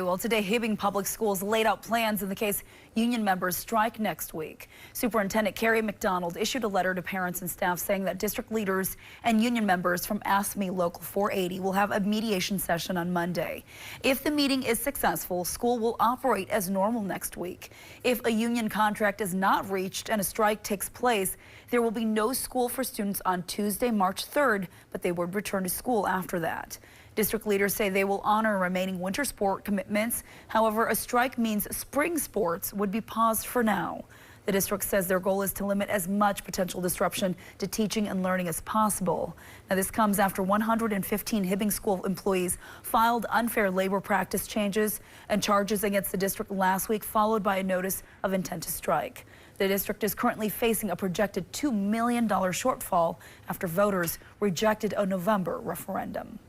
Well, today, Hibbing Public Schools laid out plans in the case union members strike next week. Superintendent Carrie McDonald issued a letter to parents and staff saying that district leaders and union members from AFSCME Local 480 will have a mediation session on Monday. If the meeting is successful, school will operate as normal next week. If a union contract is not reached and a strike takes place, there will be no school for students on Tuesday, March 3rd, but they would return to school after that. District leaders say they will honor remaining winter sport commitments. However, a strike means spring sports would be paused for now. The district says their goal is to limit as much potential disruption to teaching and learning as possible. Now, this comes after 115 Hibbing school employees filed unfair labor practice changes and charges against the district last week, followed by a notice of intent to strike. The district is currently facing a projected $2 million shortfall after voters rejected a November referendum.